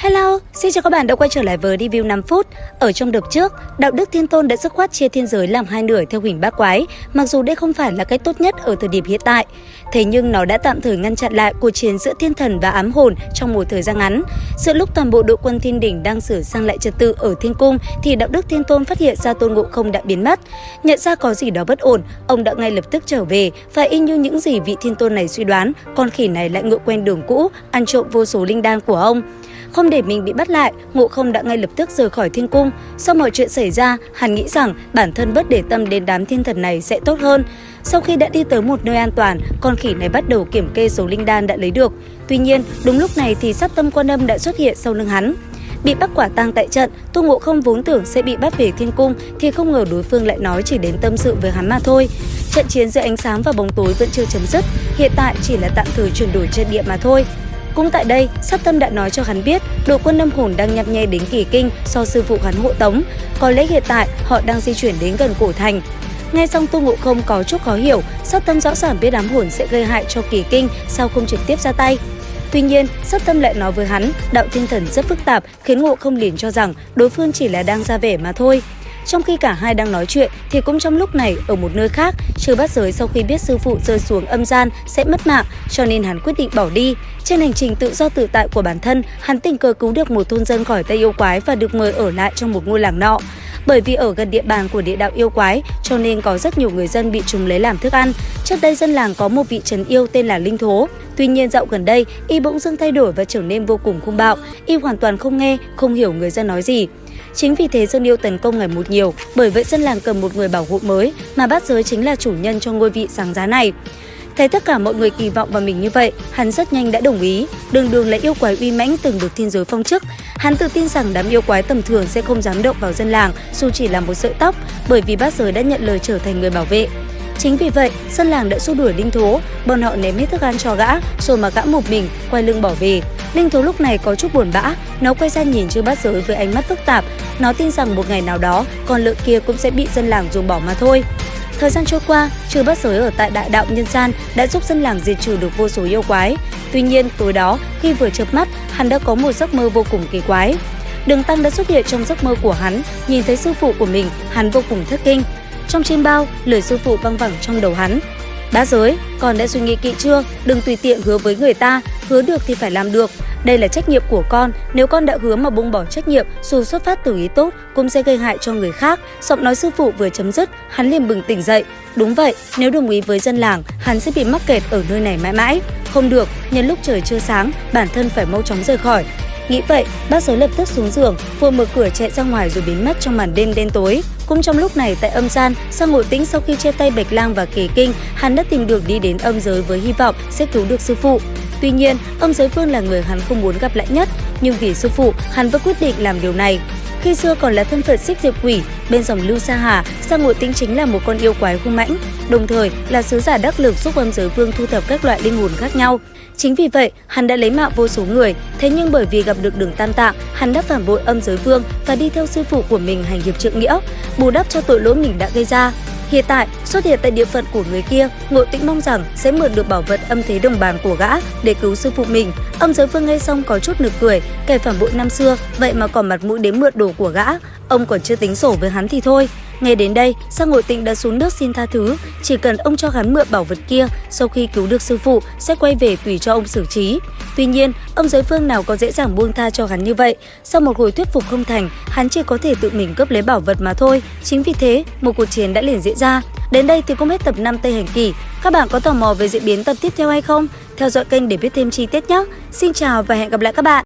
Hello, xin chào các bạn đã quay trở lại với review 5 phút. Ở trong tập trước, Đạo Đức Thiên Tôn đã dứt khoát chia thiên giới làm hai nửa theo hình bát quái, mặc dù đây không phải là cái tốt nhất ở thời điểm hiện tại. Thế nhưng nó đã tạm thời ngăn chặn lại cuộc chiến giữa thiên thần và ám hồn trong một thời gian ngắn. Giữa lúc toàn bộ đội quân Thiên Đỉnh đang sửa sang lại trật tự ở Thiên Cung thì Đạo Đức Thiên Tôn phát hiện ra Tôn Ngộ Không đã biến mất. Nhận ra có gì đó bất ổn, ông đã ngay lập tức trở về và y như những gì vị Thiên Tôn này suy đoán, con khỉ này lại ngựa quen đường cũ, ăn trộm vô số linh đan của ông. Không để mình bị bắt lại, Ngộ Không đã ngay lập tức rời khỏi Thiên Cung. Sau mọi chuyện xảy ra, hắn nghĩ rằng bản thân bớt để tâm đến đám thiên thần này sẽ tốt hơn. Sau khi đã đi tới một nơi an toàn, con khỉ này bắt đầu kiểm kê số linh đan đã lấy được. Tuy nhiên, đúng lúc này thì Sát Tâm Quan Âm đã xuất hiện sau lưng hắn. Bị bắt quả tang tại trận, Tôn Ngộ Không vốn tưởng sẽ bị bắt về Thiên Cung thì không ngờ đối phương lại nói chỉ đến tâm sự với hắn mà thôi. Trận chiến giữa ánh sáng và bóng tối vẫn chưa chấm dứt, hiện tại chỉ là tạm thời chuyển đổi trận địa mà thôi. Cũng tại đây, Sát Tâm đã nói cho hắn biết đội quân âm hồn đang nhăm nhe đến Kỳ Kinh do sư phụ hắn hộ tống. Có lẽ hiện tại họ đang di chuyển đến gần cổ thành. Nghe xong Tôn Ngộ Không có chút khó hiểu, Sát Tâm rõ ràng biết ám hồn sẽ gây hại cho Kỳ Kinh, sao không trực tiếp ra tay. Tuy nhiên, Sát Tâm lại nói với hắn, đạo thiên thần rất phức tạp, khiến Ngộ Không liền cho rằng đối phương chỉ là đang ra vẻ mà thôi. Trong khi cả hai đang nói chuyện thì cũng trong lúc này ở một nơi khác, Trừ Bát Giới sau khi biết sư phụ rơi xuống âm gian sẽ mất mạng, cho nên hắn quyết định bỏ đi. Trên hành trình tự do tự tại của bản thân, hắn tình cờ cứu được một thôn dân khỏi tay yêu quái và được mời ở lại trong một ngôi làng nọ. Bởi vì ở gần địa bàn của địa đạo yêu quái, cho nên có rất nhiều người dân bị chúng lấy làm thức ăn. Trước đây dân làng có một vị trấn yêu tên là Linh Thố. Tuy nhiên dạo gần đây, y bỗng dưng thay đổi và trở nên vô cùng hung bạo. Y hoàn toàn không nghe, không hiểu người dân nói gì. Chính vì thế dân yêu tấn công ngày một nhiều, bởi vậy dân làng cần một người bảo hộ mới, mà Bát Giới chính là chủ nhân cho ngôi vị sáng giá này. Thấy tất cả mọi người kỳ vọng vào mình như vậy, hắn rất nhanh đã đồng ý. Đường Đường là yêu quái uy mãnh từng được thiên giới phong chức. Hắn tự tin rằng đám yêu quái tầm thường sẽ không dám động vào dân làng dù chỉ là một sợi tóc, bởi vì Bát Giới đã nhận lời trở thành người bảo vệ. Chính vì vậy, dân làng đã xua đuổi Linh Thố, bọn họ ném hết thức ăn cho gã, rồi mà gã một mình quay lưng bỏ về. Linh Thố lúc này có chút buồn bã, nó quay ra nhìn Trư Bát Giới với ánh mắt phức tạp. Nó tin rằng một ngày nào đó, con lợn kia cũng sẽ bị dân làng ruồng bỏ mà thôi. Thời gian trôi qua, Trư Bát Giới ở tại Đại Đạo Nhân Gian đã giúp dân làng diệt trừ được vô số yêu quái. Tuy nhiên, tối đó, khi vừa chợp mắt, hắn đã có một giấc mơ vô cùng kỳ quái. Đường Tăng đã xuất hiện trong giấc mơ của hắn, nhìn thấy sư phụ của mình, hắn vô cùng thất kinh. Trong chiêm bao, lời sư phụ văng vẳng trong đầu hắn. Bát Giới, con đã suy nghĩ kỹ chưa? Đừng tùy tiện hứa với người ta, hứa được thì phải làm được. Đây là trách nhiệm của con, nếu con đã hứa mà buông bỏ trách nhiệm, dù xuất phát từ ý tốt, cũng sẽ gây hại cho người khác. Giọng nói sư phụ vừa chấm dứt, hắn liền bừng tỉnh dậy. Đúng vậy, nếu đồng ý với dân làng, hắn sẽ bị mắc kẹt ở nơi này mãi mãi. Không được, nhân lúc trời chưa sáng, bản thân phải mau chóng rời khỏi. Nghĩ vậy, Bát Giới lập tức xuống giường, vừa mở cửa chạy ra ngoài rồi biến mất trong màn đêm đen tối. Cũng trong lúc này tại âm gian, Sang Ngộ Tĩnh sau khi chia tay Bạch Lang và Kỳ Kinh, hắn đã tìm được đi đến âm giới với hy vọng sẽ cứu được sư phụ. Tuy nhiên, âm giới vương là người hắn không muốn gặp lại nhất, nhưng vì sư phụ, hắn vẫn quyết định làm điều này. Khi xưa còn là thân phận Xích Diệp Quỷ, bên dòng Lưu Sa Hà, Sang Ngộ Tĩnh chính là một con yêu quái hung mãnh, đồng thời là sứ giả đắc lực giúp âm giới vương thu thập các loại linh hồn khác nhau. Chính vì vậy, hắn đã lấy mạng vô số người, thế nhưng bởi vì gặp được Đường Tam Tạng, hắn đã phản bội âm giới vương và đi theo sư phụ của mình hành hiệp trượng nghĩa, bù đắp cho tội lỗi mình đã gây ra. Hiện tại, xuất hiện tại địa phận của người kia, Ngộ Tĩnh mong rằng sẽ mượn được bảo vật âm thế đồng bàn của gã để cứu sư phụ mình. Âm giới vương nghe xong có chút nực cười, kẻ phản bội năm xưa, vậy mà còn mặt mũi đến mượn đồ của gã, ông còn chưa tính sổ với hắn thì thôi. Nghe đến đây, Sang Ngộ Tĩnh đã xuống nước xin tha thứ, chỉ cần ông cho hắn mượn bảo vật kia, sau khi cứu được sư phụ sẽ quay về tùy cho ông xử trí. Tuy nhiên, âm giới vương nào có dễ dàng buông tha cho hắn như vậy, sau một hồi thuyết phục không thành, hắn chỉ có thể tự mình cướp lấy bảo vật mà thôi. Chính vì thế, một cuộc chiến đã liền diễn ra. Đến đây thì cũng hết tập 5 Tây Hành Kỷ. Các bạn có tò mò về diễn biến tập tiếp theo hay không? Theo dõi kênh để biết thêm chi tiết nhé. Xin chào và hẹn gặp lại các bạn.